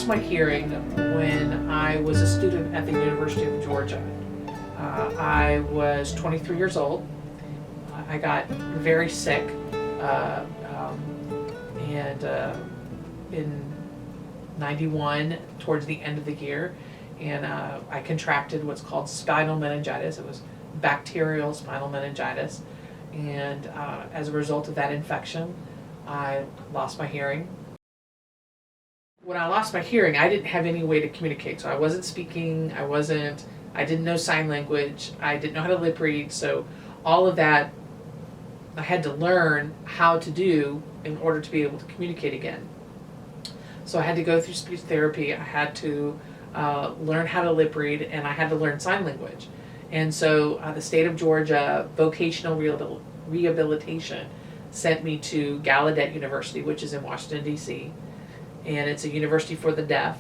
lost my hearing when I was a student at the University of Georgia. I was 23 years old. I got very sick, and in 91, towards the end of the year, and I contracted what's called spinal meningitis. It was bacterial spinal meningitis, and as a result of that infection, I lost my hearing. When I lost my hearing, I didn't have any way to communicate, so I wasn't speaking, I didn't know sign language, I didn't know how to lip read, so all of that I had to learn how to do in order to be able to communicate again. So I had to go through speech therapy, I had to learn how to lip read, and I had to learn sign language. And so the state of Georgia Vocational Rehabilitation sent me to Gallaudet University, which is in Washington, D.C., and it's a university for the deaf.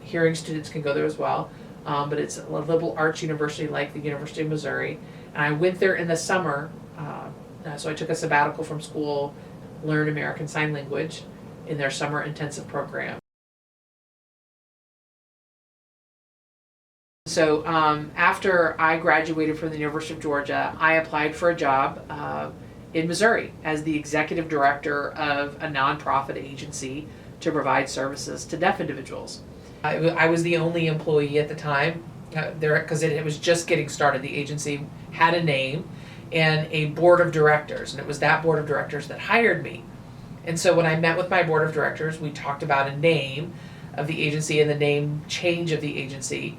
Hearing students can go there as well, but it's a liberal arts university like the University of Missouri. And I went there in the summer, so I took a sabbatical from school, learned American Sign Language in their summer intensive program. So after I graduated from the University of Georgia, I applied for a job in Missouri as the executive director of a nonprofit agency to provide services to deaf individuals. I was the only employee at the time there, because it was just getting started. The agency had a name and a board of directors, and it was that board of directors that hired me. And so when I met with my board of directors, we talked about a name of the agency and the name change of the agency.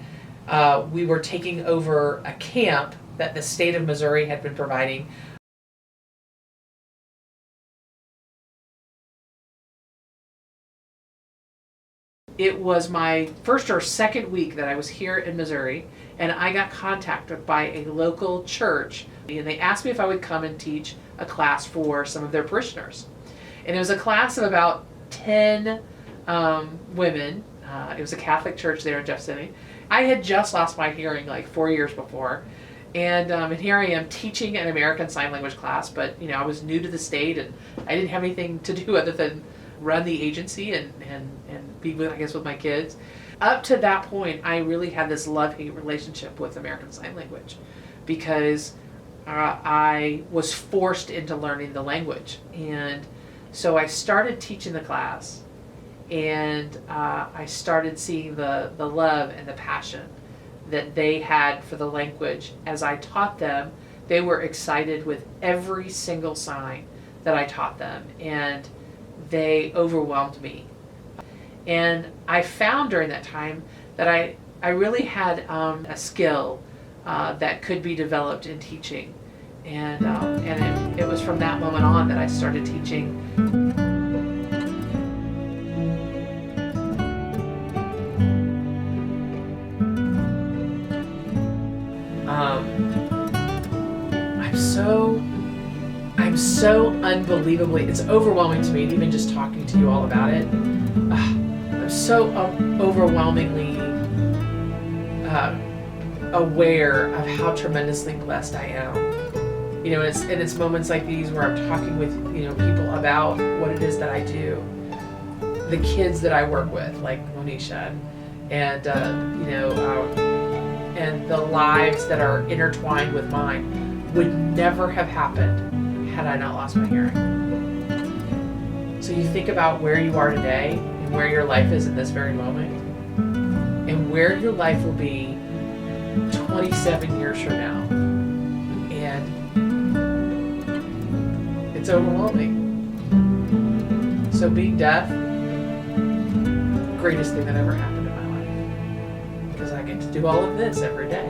We were taking over a camp that the state of Missouri had been providing. It was my first or second week that I was here in Missouri, and I got contacted by a local church, and they asked me if I would come and teach a class for some of their parishioners. And it was a class of about 10 women. It was a Catholic church there in Jeff City. I had just lost my hearing like 4 years before, and here I am teaching an American Sign Language class, but I was new to the state, and I didn't have anything to do other than run the agency and be with, I guess, with my kids. Up to that point, I really had this love-hate relationship with American Sign Language because I was forced into learning the language. And so I started teaching the class, and I started seeing the love and the passion that they had for the language. As I taught them, they were excited with every single sign that I taught them, and they overwhelmed me. And I found during that time that I really had a skill that could be developed in teaching. And it was from that moment on that I started teaching. I'm so unbelievably, it's overwhelming to me, and even just talking to you all about it, I'm so overwhelmingly aware of how tremendously blessed I am. And it's moments like these where I'm talking with people about what it is that I do. The kids that I work with, like Monisha, and and the lives that are intertwined with mine would never have happened had I not lost my hearing. So you think about where you are today and where your life is at this very moment, and where your life will be 27 years from now. And it's overwhelming. So being deaf, greatest thing that ever happened in my life, because I get to do all of this every day.